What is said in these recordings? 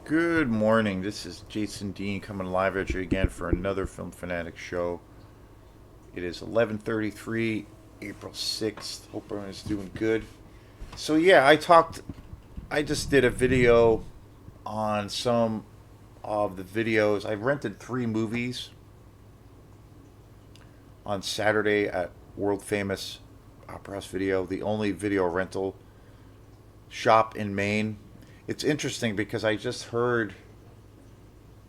Good morning. This is Jason Dean coming live at you again for another Film Fanatic show. It is 11:33, April 6th. Hope everyone's doing good. So yeah, I just did a video on some of the videos. I rented 3 movies on Saturday at world famous Opera House Video, the only video rental shop in Maine. It's interesting because I just heard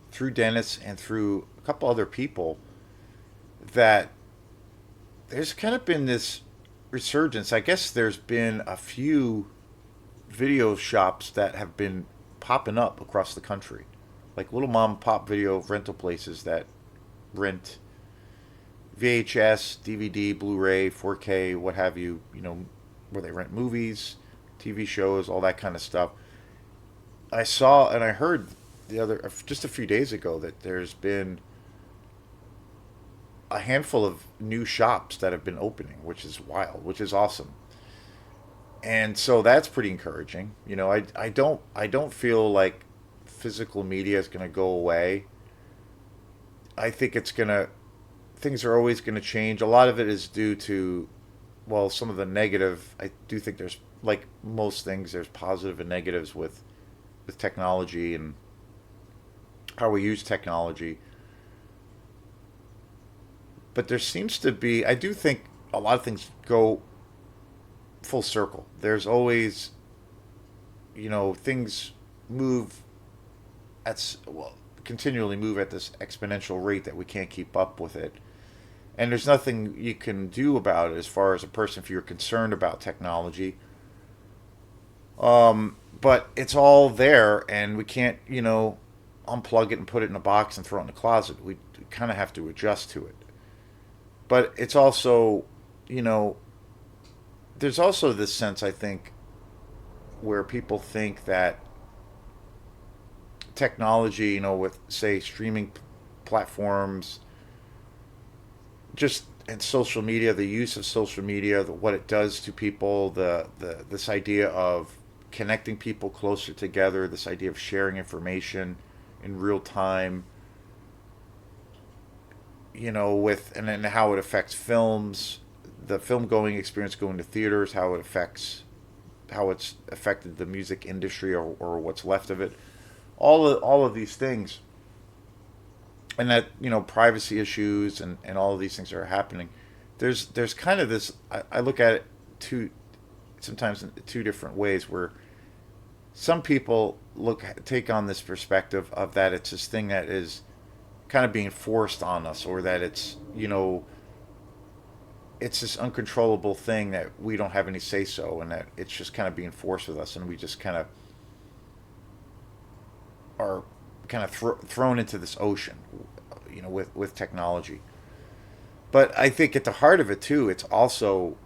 through Dennis and through a couple other people that there's kind of been this resurgence. I guess there's been a few video shops that have been popping up across the country, like little mom and pop video rental places that rent VHS, DVD, Blu-ray, 4K, what have you. Where they rent movies, TV shows, all that kind of stuff. I saw and I heard just a few days ago that there's been a handful of new shops that have been opening, which is wild, which is awesome. And so that's pretty encouraging. I don't feel like physical media is going to go away. I think it's going to things are always going to change. A lot of it is due to some of the negative. I do think there's, like most things, there's positive and negatives with technology and how we use technology. But there seems to be, I do think a lot of things go full circle. There's always, things move continually move at this exponential rate that we can't keep up with it. And there's nothing you can do about it as far as a person if you're concerned about technology. But it's all there, and we can't, unplug it and put it in a box and throw it in the closet. We kind of have to adjust to it. But it's also, you know, there's also this sense, I think, where people think that technology, with, say, streaming platforms, just and social media, the use of social media, what it does to people, the this idea of connecting people closer together, this idea of sharing information in real time, with and then how it affects films, the film going experience, going to theaters, how it's affected the music industry, or what's left of it, all of these things, and that privacy issues and all of these things are happening. There's kind of this. I look at it two sometimes in two different ways where some people take on this perspective of that it's this thing that is kind of being forced on us, or that it's this uncontrollable thing that we don't have any say so, and that it's just kind of being forced with us, and we just kind of are kind of thrown into this ocean, with technology. But I think at the heart of it too, it's also,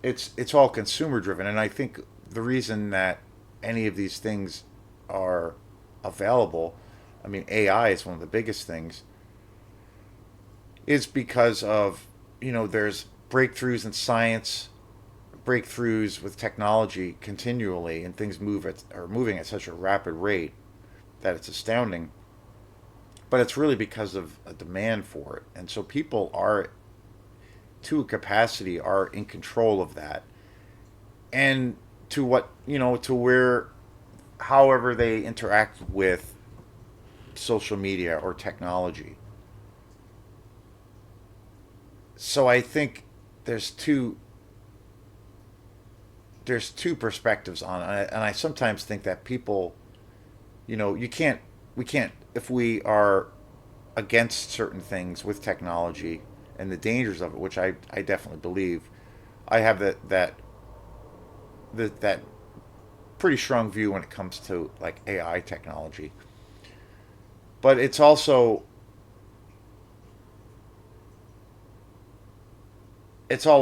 it's all consumer driven, and I think the reason that any of these things are available, I mean, AI is one of the biggest things, is because of, there's breakthroughs in science, breakthroughs with technology continually, and things are moving at such a rapid rate that it's astounding. But it's really because of a demand for it, and so people are, to a capacity, are in control of that, and to what to where, however they interact with social media or technology. So I think there's two there's two perspectives on it, and I sometimes think that people, you can't we can't, if we are against certain things with technology and the dangers of it, which I definitely believe. I have that pretty strong view when it comes to, like, AI technology. But it's all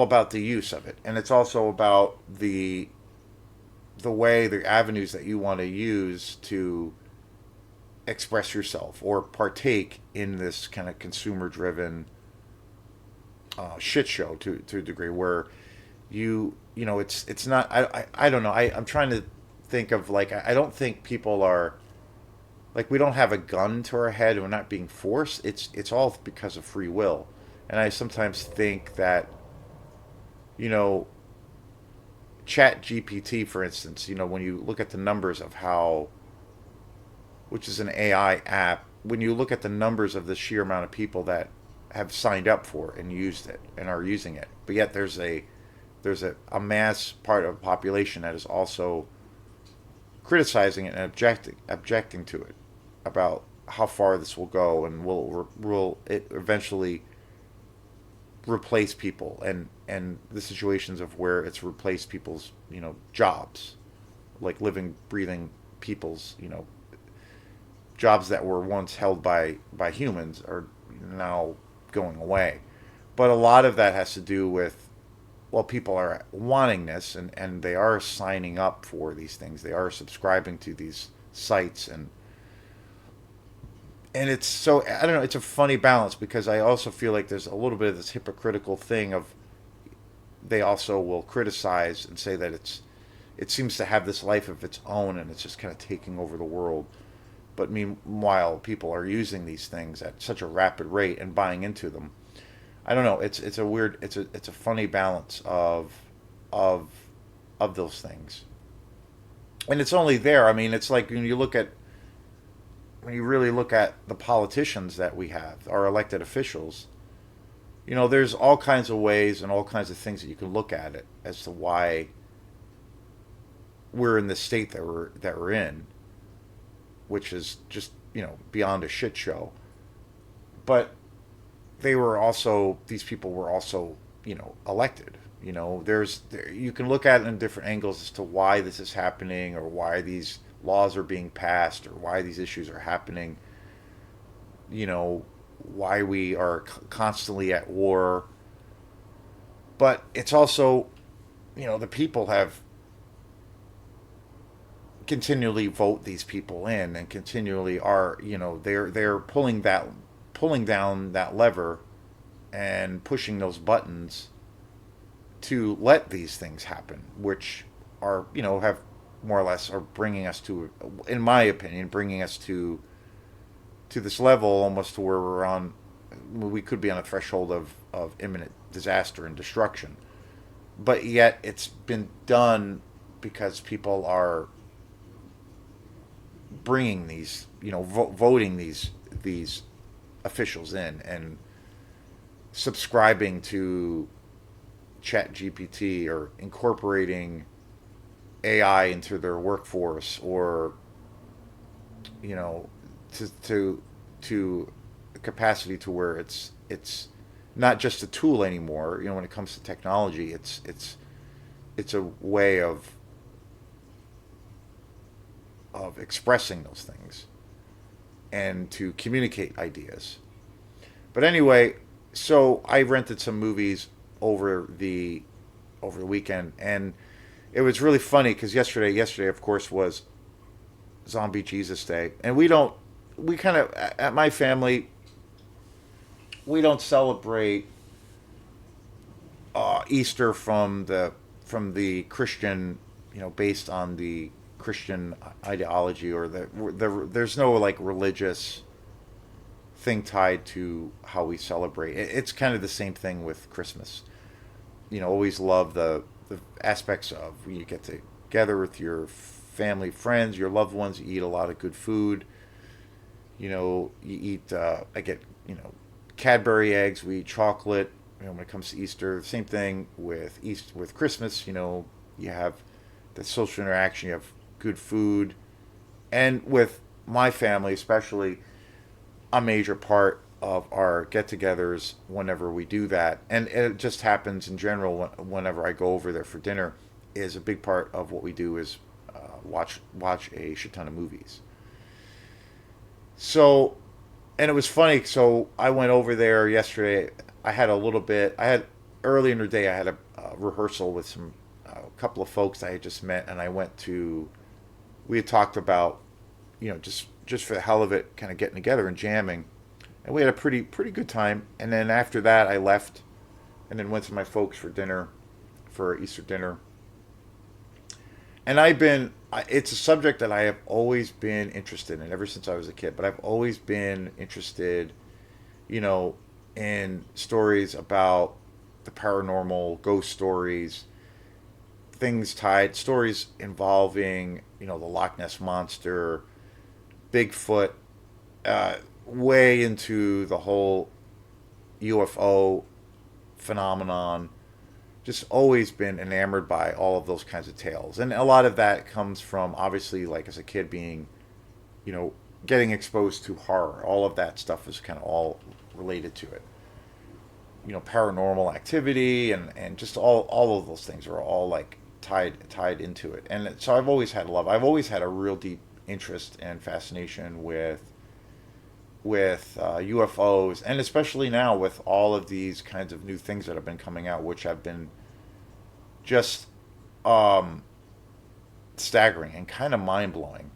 about the use of it, and it's also about the avenues that you want to use to express yourself or partake in this kind of consumer driven shit show, to a degree, where you it's not. I don't know. I'm trying to think of like I don't think people are like we don't have a gun to our head. We're not being forced. It's all because of free will, and I sometimes think that you know Chat GPT, for instance, when you look at the numbers of how, which is an AI app, when you look at the numbers of the sheer amount of people that have signed up for and used it and are using it, but yet there's a mass part of the population that is also criticizing it and objecting to it about how far this will go and will it eventually replace people and the situations of where it's replaced people's jobs, like living breathing people's jobs that were once held by humans are now going away. But a lot of that has to do with, well, people are wanting this and they are signing up for these things. They are subscribing to these sites and it's so I don't know, it's a funny balance because I also feel like there's a little bit of this hypocritical thing of they also will criticize and say that it seems to have this life of its own and it's just kind of taking over the world. But meanwhile, people are using these things at such a rapid rate and buying into them. I don't know. It's a weird. It's a funny balance of of those things, and it's only there. I mean, it's like when you really look at the politicians that we have, our elected officials. There's all kinds of ways and all kinds of things that you can look at it as to why we're in the state that we're in, which is just beyond a shit show. But these people were also elected. You can look at it in different angles as to why this is happening or why these laws are being passed or why these issues are happening. Why we are constantly at war. But it's also the people have continually vote these people in and continually are they're pulling down that lever and pushing those buttons to let these things happen, which are have more or less are bringing us to, in my opinion, bringing us to this level almost to where we could be on a threshold of imminent disaster and destruction. But yet it's been done because people are bringing these, voting these officials in and subscribing to Chat GPT or incorporating AI into their workforce or to a capacity to where it's not just a tool anymore. When it comes to technology, it's a way of expressing those things and to communicate ideas. But anyway, so I rented some movies over the weekend, and it was really funny because yesterday of course was Zombie Jesus Day, and we kind of at my family we don't celebrate Easter from the Christian, based on the Christian ideology or there's no like religious thing tied to how we celebrate. It's kind of the same thing with Christmas. Always love the aspects of when you get together with your family, friends, your loved ones. You eat a lot of good food. You eat. I get Cadbury eggs. We eat chocolate. When it comes to Easter, same thing with with Christmas. You have the social interaction. You have good food, and with my family, especially, a major part of our get-togethers whenever we do that, and it just happens in general whenever I go over there for dinner, is a big part of what we do is watch a shit ton of movies. So, and it was funny. So I went over there yesterday. I had a little bit. I had early in the day. I had a rehearsal with a couple of folks I had just met, and I went to. We had talked about, just for the hell of it, kind of getting together and jamming, and we had a pretty good time. And then after that, I left, and then went to my folks for dinner, for Easter dinner, and it's a subject that I have always been interested in ever since I was a kid. But I've always been interested, you know, in stories about the paranormal, ghost stories, stories involving, the Loch Ness monster, Bigfoot, uh, way into the whole UFO phenomenon. Just always been enamored by all of those kinds of tales. And a lot of that comes from, obviously, like as a kid being, you know, getting exposed to horror. All of that stuff is kind of all related to it. Paranormal activity and just all of those things are all like tied into it. And so I've always had love. I've always had a real deep interest and fascination with UFOs, and especially now with all of these kinds of new things that have been coming out, which have been just um, staggering and kind of mind blowing.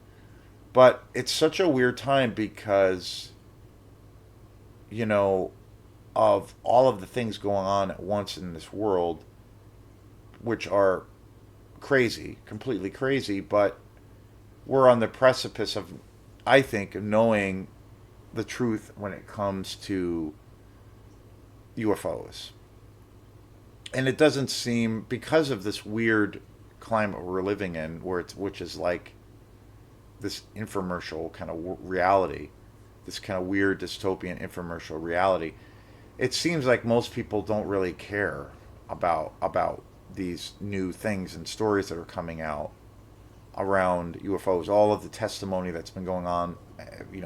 But it's such a weird time because, you know, of all of the things going on at once in this world, which are crazy, completely crazy, but we're on the precipice of, I think, knowing the truth when it comes to UFOs. And it doesn't seem, because of this weird climate we're living in, which is like this infomercial kind of reality, this kind of weird dystopian infomercial reality. It seems like most people don't really care about these new things and stories that are coming out around UFOs. All of the testimony that's been going on,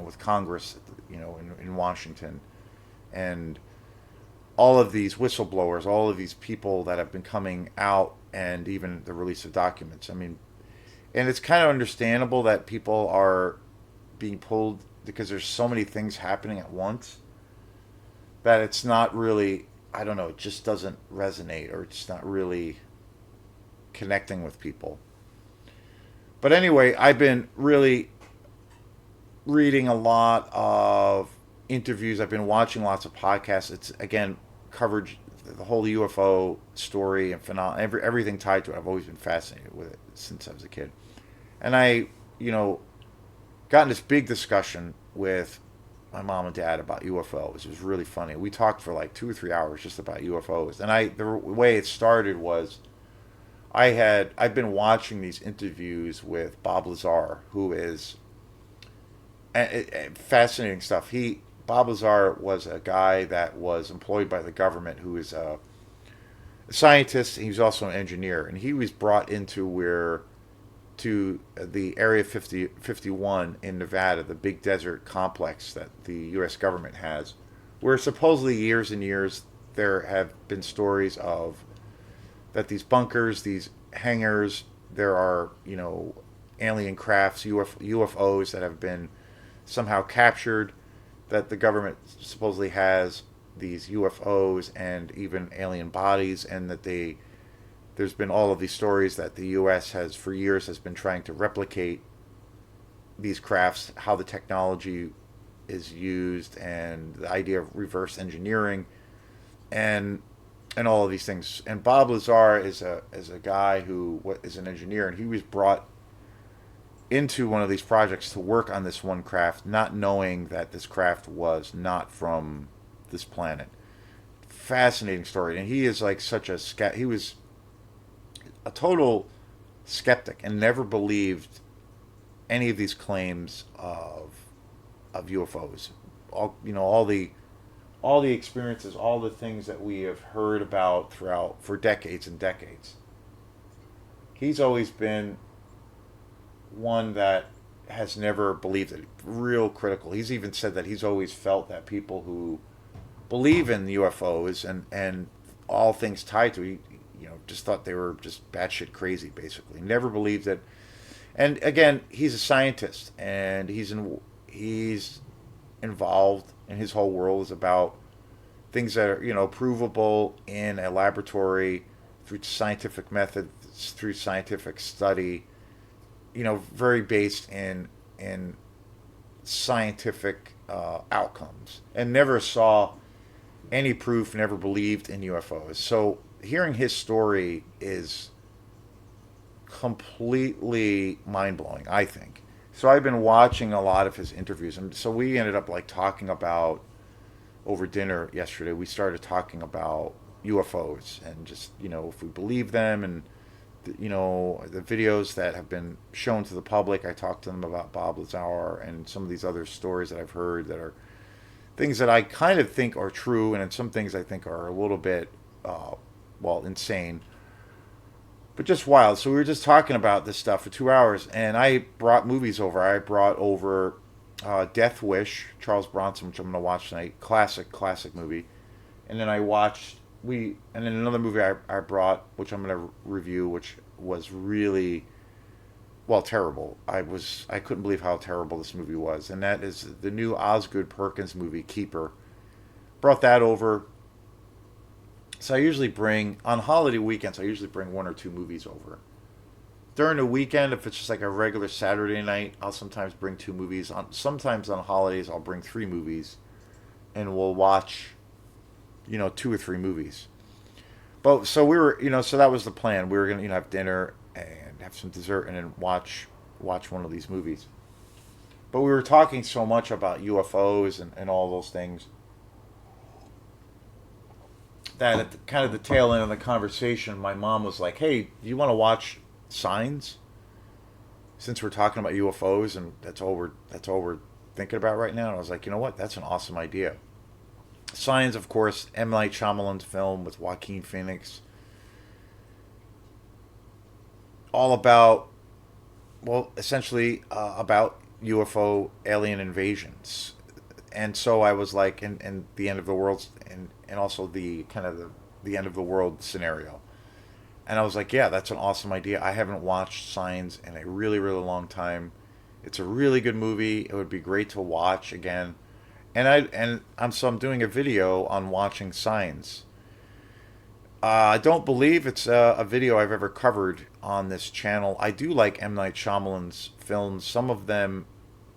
with Congress, in Washington, and all of these whistleblowers, all of these people that have been coming out, and even the release of documents. I mean, and it's kind of understandable that people are being pulled because there's so many things happening at once that it's not really, I don't know, it just doesn't resonate, or it's not really connecting with people. But anyway, I've been really reading a lot of interviews. I've been watching lots of podcasts. It's again coverage, the whole UFO story and everything tied to it. I've always been fascinated with it since I was a kid, and I, got in this big discussion with my mom and dad about UFOs. It was really funny. We talked for like 2 or 3 hours just about UFOs, and the way it started was I've been watching these interviews with Bob Lazar, who is fascinating stuff. Bob Lazar was a guy that was employed by the government, who is a scientist. He was also an engineer, and he was brought to the Area 51 in Nevada, the big desert complex that the U.S. government has, where supposedly years and years there have been stories of that these bunkers, these hangars, there are, alien crafts, UFOs that have been somehow captured, that the government supposedly has these UFOs and even alien bodies, and that there's been all of these stories that the U.S. has for years has been trying to replicate these crafts, how the technology is used, and the idea of reverse engineering, and all of these things. And Bob Lazar is a guy who is an engineer, and he was brought into one of these projects to work on this one craft, not knowing that this craft was not from this planet. Fascinating story, and he is like he was a total skeptic and never believed any of these claims of UFOs. All the experiences, all the things that we have heard about throughout for decades and decades. He's always been one that has never believed it. Real critical. He's even said that he's always felt that people who believe in UFOs and all things tied to it, just thought they were just batshit crazy, basically. Never believed it. And again, he's a scientist, and he's involved, and his whole world is about things that are, provable in a laboratory through scientific methods, through scientific study, very based in scientific outcomes, and never saw any proof, never believed in UFOs. So hearing his story is completely mind blowing, I think. So I've been watching a lot of his interviews, and so we ended up like talking about over dinner yesterday. We started talking about UFOs and just if we believe them and the videos that have been shown to the public. I talked to them about Bob Lazar and some of these other stories that I've heard that are things that I kind of think are true, and then some things I think are a little bit, insane, but just wild. So we were just talking about this stuff for 2 hours, and I brought movies over. I brought over Death Wish, Charles Bronson, which I'm going to watch tonight. Classic movie. And then and then another movie I brought, which I'm going to review, which was really, terrible. I couldn't believe how terrible this movie was, and that is the new Osgood Perkins movie, Keeper. Brought that over. So I usually bring on holiday weekends. I usually bring one or two movies over. During the weekend, if it's just like a regular Saturday night, I'll sometimes bring two movies. Sometimes on holidays, I'll bring three movies, and we'll watch, two or three movies. But so we were, so that was the plan. We were gonna, have dinner and have some dessert, and then watch one of these movies. But we were talking so much about UFOs and all those things that at kind of the tail end of the conversation, my mom was like, "Hey, do you want to watch Signs? Since we're talking about UFOs, and that's all we're thinking about right now." And I was like, "You know what? That's an awesome idea." Signs, of course, M. Night Shyamalan's film with Joaquin Phoenix, all about, essentially about UFO alien invasions. And so I was like, and the end of the world, and also the kind of the end of the world scenario. And I was like, yeah, that's an awesome idea. I haven't watched Signs in a really, really long time. It's a really good movie. It would be great to watch again. I'm doing a video on watching Signs. I don't believe it's a video I've ever covered on this channel. I do like M. Night Shyamalan's films. Some of them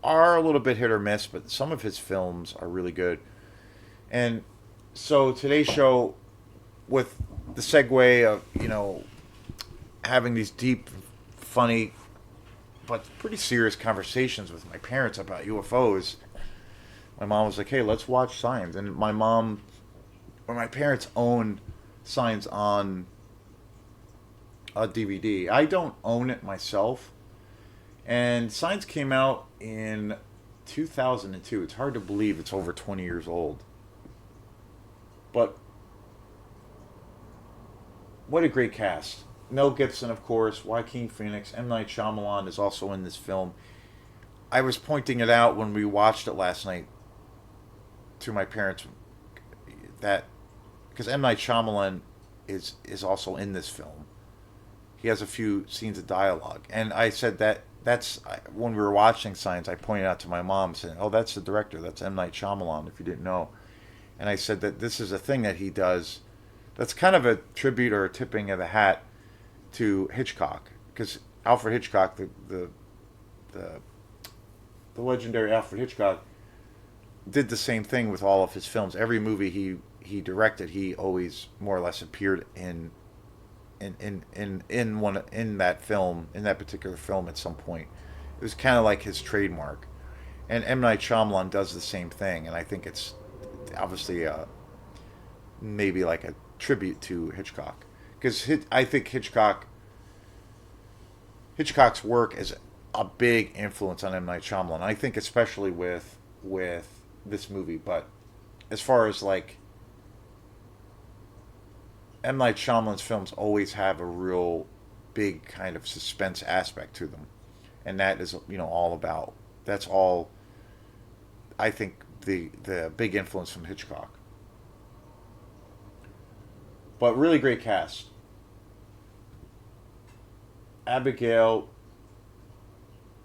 are a little bit hit or miss, but some of his films are really good. And so today's show, with the segue of having these deep, funny, but pretty serious conversations with my parents about UFOs. My mom was like, "Hey, let's watch Signs," and my parents own Signs on a DVD. I don't own it myself, and Signs came out in 2002. It's hard to believe it's over 20 years old, but what a great cast. Mel Gibson, of course, Joaquin Phoenix, M. Night Shyamalan is also in this film. I was pointing it out when we watched it last night to my parents, that because M. Night Shyamalan is also in this film. He has a few scenes of dialogue, and I said that's when we were watching Signs. I pointed out to my mom, saying, "Oh, that's the director. That's M. Night Shyamalan. If you didn't know," and I said that this is a thing that he does. That's kind of a tribute or a tipping of the hat to Hitchcock, because Alfred Hitchcock, the legendary Alfred Hitchcock, did the same thing with all of his films. Every movie he directed, he always more or less appeared in that film, in that particular film at some point. It was kind of like his trademark. And M. Night Shyamalan does the same thing, and I think it's obviously maybe like a tribute to Hitchcock, because I think Hitchcock's work is a big influence on M. Night Shyamalan. I think especially with this movie, but as far as like M. Night Shyamalan's films always have a real big kind of suspense aspect to them, and that is all about, that's all I think the big influence from Hitchcock. But really great cast. Abigail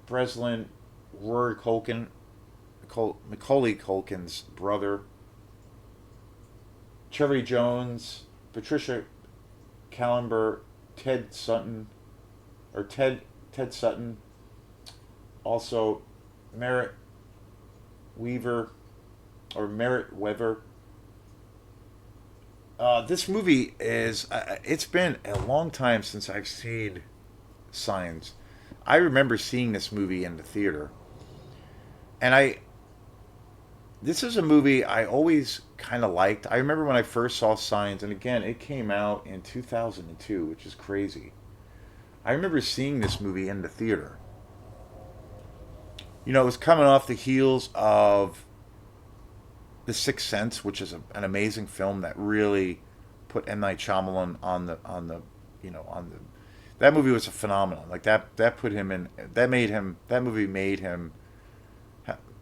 Breslin, Rory Culkin, Macaulay Culkin's brother, Cherry Jones, Patricia Calamber, Ted Sutton, or Ted Sutton, also Merritt Weaver, or Merritt Weaver. This movie is, it's been a long time since I've seen Signs. I remember seeing this movie in the theater, and I this is a movie I always kind of liked. I remember when I first saw Signs, and again, it came out in 2002, which is crazy. I remember seeing this movie in the theater. It was coming off the heels of The Sixth Sense, which is an amazing film that really put M Night Shyamalan on the on the that movie was a phenomenon. Like that put him in that movie made him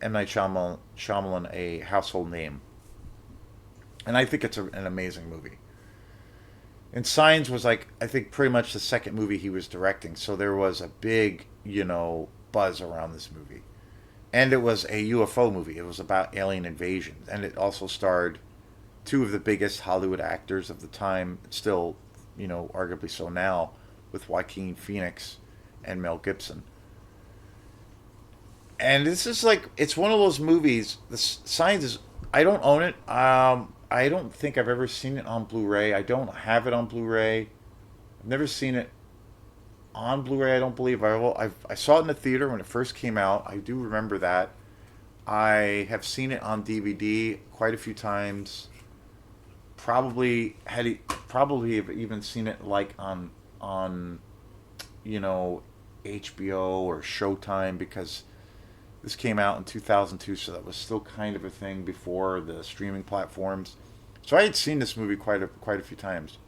M Night Shyamalan a household name, and I think it's an amazing movie. And Signs was like I think pretty much the second movie he was directing, so there was a big buzz around this movie, and it was a UFO movie. It was about alien invasion, and it also starred two of the biggest Hollywood actors of the time, still arguably so now, with Joaquin Phoenix and Mel Gibson. And this is like it's one of those movies. The Signs is I don't own it. I don't think I've ever seen it on Blu-ray. I don't have it on Blu-ray. I've never seen it on Blu-ray. I don't believe I saw it in the theater when it first came out. I do remember that. I have seen it on DVD quite a few times. Probably have even seen it like on you know HBO or Showtime because this came out in 2002, so that was still kind of a thing before the streaming platforms. So I had seen this movie quite a few times,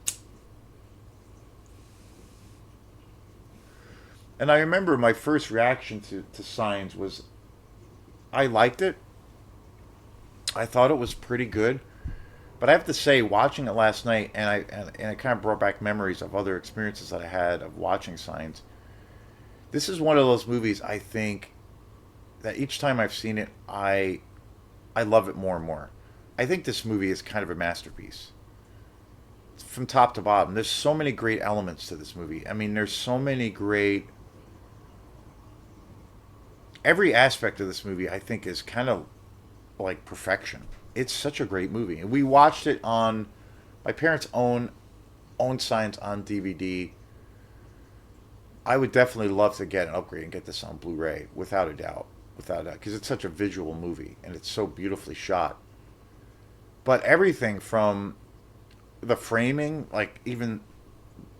and I remember my first reaction to Signs was I liked it. I thought it was pretty good, but I have to say, watching it last night, and it kind of brought back memories of other experiences that I had of watching Signs. This is one of those movies I think that each time I've seen it, I love it more and more. I think this movie is kind of a masterpiece from top to bottom. There's so many great elements to this movie. I mean, there's so many great. Every aspect of this movie, I think, is kind of like perfection. It's such a great movie, and we watched it on my parents' own Signs on DVD. I would definitely love to get an upgrade and get this on Blu-ray, without a doubt, because it's such a visual movie and it's so beautifully shot. But everything from the framing, like even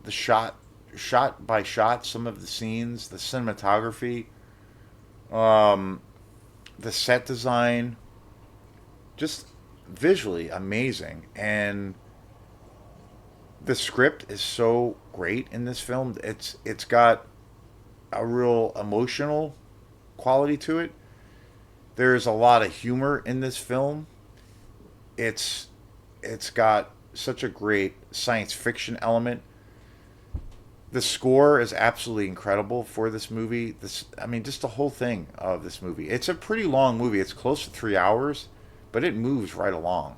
the shot by shot, some of the scenes, the cinematography, um, the set design, just visually amazing. And the script is so great in this film. It's got a real emotional quality to it. There's a lot of humor in this film. It's it's got such a great science fiction element. The score is absolutely incredible for this movie. I mean, just the whole thing of this movie. It's a pretty long movie. It's close to 3 hours, but it moves right along.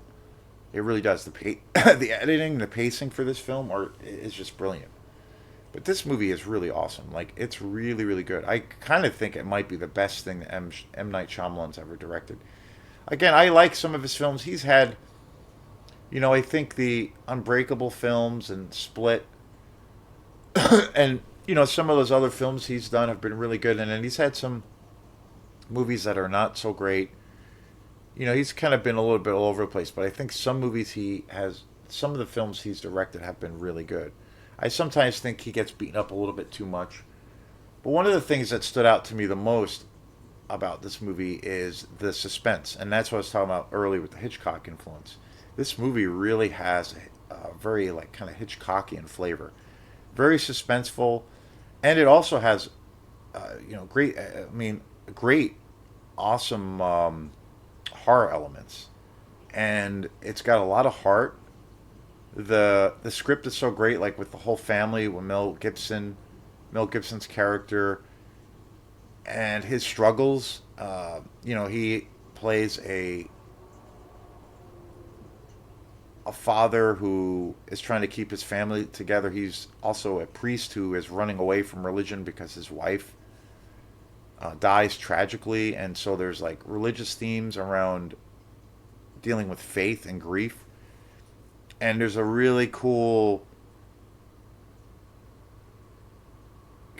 It really does. The editing, the pacing for this film is just brilliant. But this movie is really awesome. Like it's really really good. I kind of think it might be the best thing that M Night Shyamalan's ever directed. Again, I like some of his films. He's had, I think the Unbreakable films and Split, and some of those other films he's done have been really good. And then he's had some movies that are not so great. He's kind of been a little bit all over the place. But I think some of the films he's directed have been really good. I sometimes think he gets beaten up a little bit too much. But one of the things that stood out to me the most about this movie is the suspense, and that's what I was talking about earlier with the Hitchcock influence. This movie really has a very like kind of Hitchcockian flavor, very suspenseful, and it also has, great. I mean, great, awesome horror elements, and it's got a lot of heart. The script is so great, like with the whole family, with Mel Gibson's character, and his struggles. He plays a father who is trying to keep his family together. He's also a priest who is running away from religion because his wife dies tragically, and so there's like religious themes around dealing with faith and grief. And there's a really cool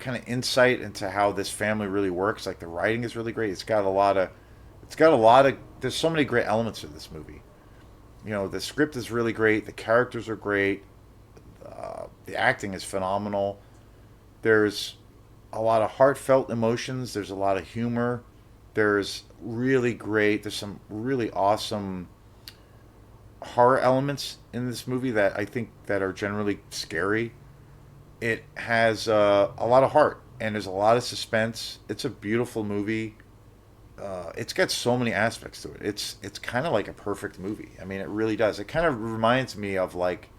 kind of insight into how this family really works. Like the writing is really great. It's got a lot of there's so many great elements of this movie. The script is really great. The characters are great. The acting is phenomenal. There's a lot of heartfelt emotions. There's a lot of humor. There's some really awesome horror elements in this movie that I think that are generally scary. It has a lot of heart and there's a lot of suspense. It's a beautiful movie. It's got so many aspects to it. It's kind of like a perfect movie. I mean, it really does. It kind of reminds me of like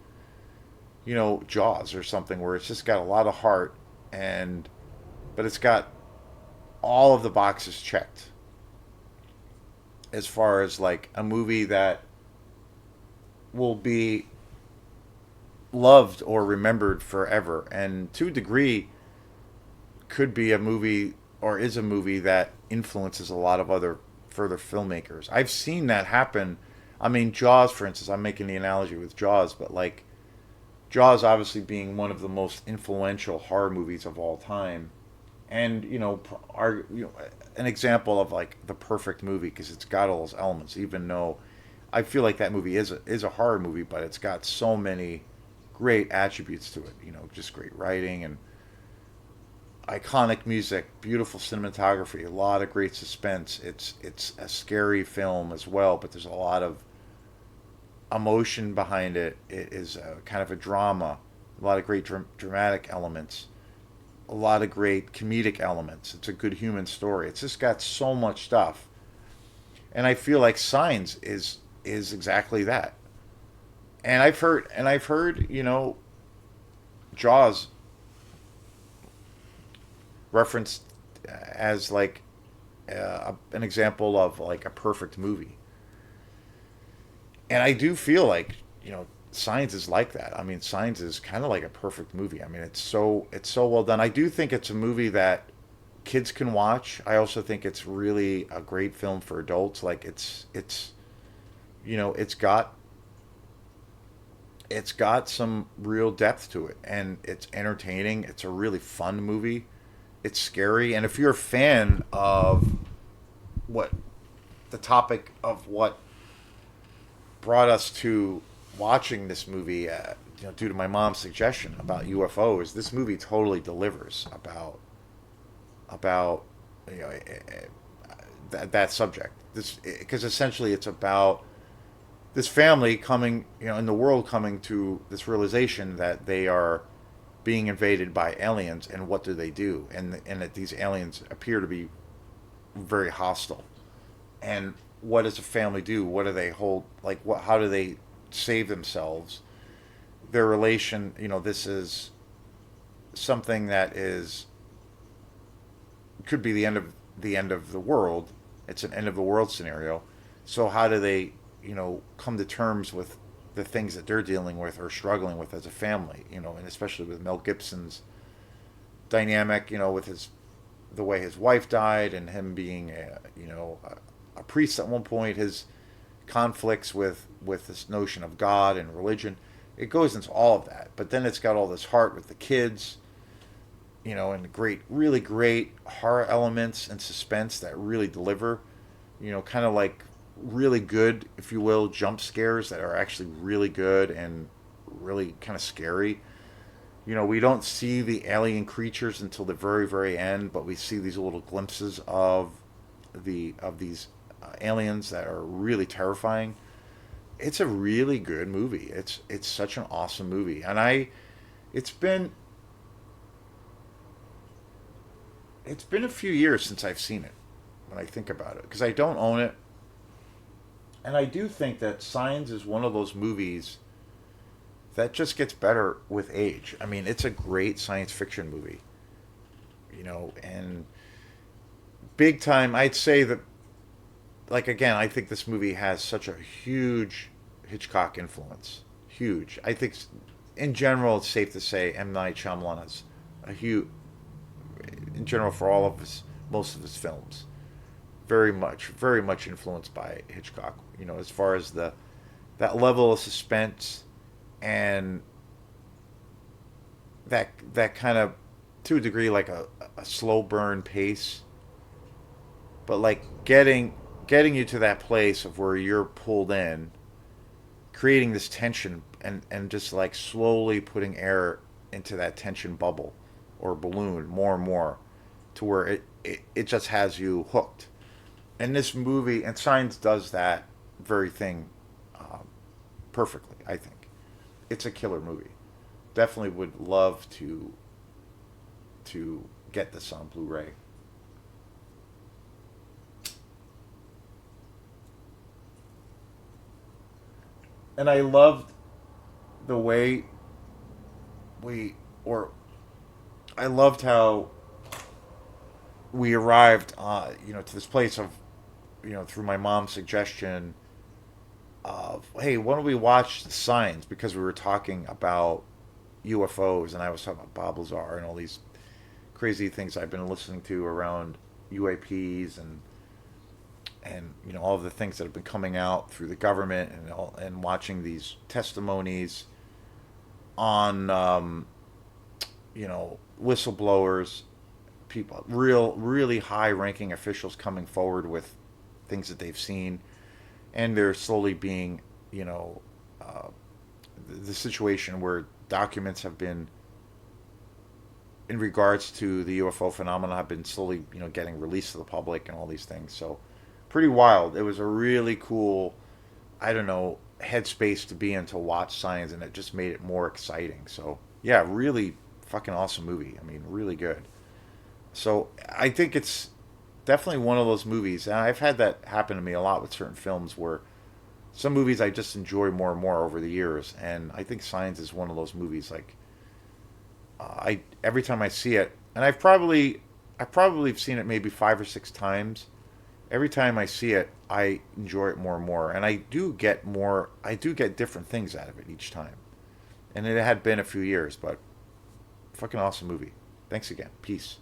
Jaws or something where it's just got a lot of heart and but it's got all of the boxes checked as far as like a movie that will be loved or remembered forever and to a degree could be a movie or is a movie that influences a lot of other further filmmakers. I've seen that happen. I mean, Jaws, for instance, I'm making the analogy with Jaws, but like Jaws obviously being one of the most influential horror movies of all time, and an example of like the perfect movie because it's got all those elements. Even though I feel like that movie is a horror movie, but it's got so many great attributes to it. Just great writing and iconic music, beautiful cinematography, a lot of great suspense. It's a scary film as well, but there's a lot of emotion behind it. It is a kind of a drama, a lot of great dramatic elements, a lot of great comedic elements. It's a good human story. It's just got so much stuff, and I feel like Signs is exactly that. And I've heard Jaws referenced as like an example of like a perfect movie. And I do feel like Signs is like that. I mean, Signs is kind of like a perfect movie. I mean, it's so well done. I do think it's a movie that kids can watch. I also think it's really a great film for adults. Like it's it's got some real depth to it and it's entertaining. It's a really fun movie. It's scary, and if you're a fan of what the topic of what brought us to watching this movie, due to my mom's suggestion about UFOs, this movie totally delivers about that subject. This because essentially it's about this family coming, in the world coming to this realization that they are being invaded by aliens, and what do they do? And that these aliens appear to be very hostile. And what does a family do? What do they hold? Like, what? How do they save themselves? Their relation. This is something that is could be the end of the world. It's an end of the world scenario. So how do they, come to terms with the things that they're dealing with or struggling with as a family? And especially with Mel Gibson's dynamic, with the way his wife died and him being a priest at one point, his conflicts with this notion of God and religion. It goes into all of that, but then it's got all this heart with the kids, and really great horror elements and suspense that really deliver. Kind of like really good, if you will, jump scares that are actually really good and really kind of scary. We don't see the alien creatures until the very, very end, but we see these little glimpses of these aliens that are really terrifying. It's a really good movie. It's such an awesome movie, and it's been it's been a few years since I've seen it. When I think about it, because I don't own it, and I do think that Signs is one of those movies that just gets better with age. I mean, it's a great science fiction movie, and big time. I'd say that, like again, I think this movie has such a huge Hitchcock influence. Huge. I think, in general, it's safe to say M. Night Shyamalan is a huge, in general, for all of his most of his films, very much influenced by Hitchcock. As far as that level of suspense and that kind of to a degree like a slow burn pace, but like getting you to that place of where you're pulled in, creating this tension and just like slowly putting air into that tension bubble or balloon more and more to where it just has you hooked. And this movie and Signs does that very thing um, perfectly. I think it's a killer movie. Definitely would love to get this on Blu-ray. And I loved the way we or I loved how we arrived to this place of through my mom's suggestion of, hey, why don't we watch the Signs, because we were talking about UFOs and I was talking about Bob Lazar and all these crazy things I've been listening to around UAPs and all of the things that have been coming out through the government and watching these testimonies on whistleblowers, people, really high ranking officials coming forward with things that they've seen, and they're slowly being, you know, uh, the situation where documents have been, in regards to the UFO phenomena, have been slowly, getting released to the public and all these things. So, pretty wild. It was a really cool, I don't know, headspace to be in to watch Signs, and it just made it more exciting. So, yeah, really fucking awesome movie. I mean, really good. So I think it's definitely one of those movies, and I've had that happen to me a lot with certain films where some movies I just enjoy more and more over the years, and I think Signs is one of those movies. Like I every time I see it, and I probably have seen it maybe 5 or 6 times. Every time I see it, I enjoy it more and more, and I do get different things out of it each time. And it had been a few years, but fucking awesome movie. Thanks again. Peace.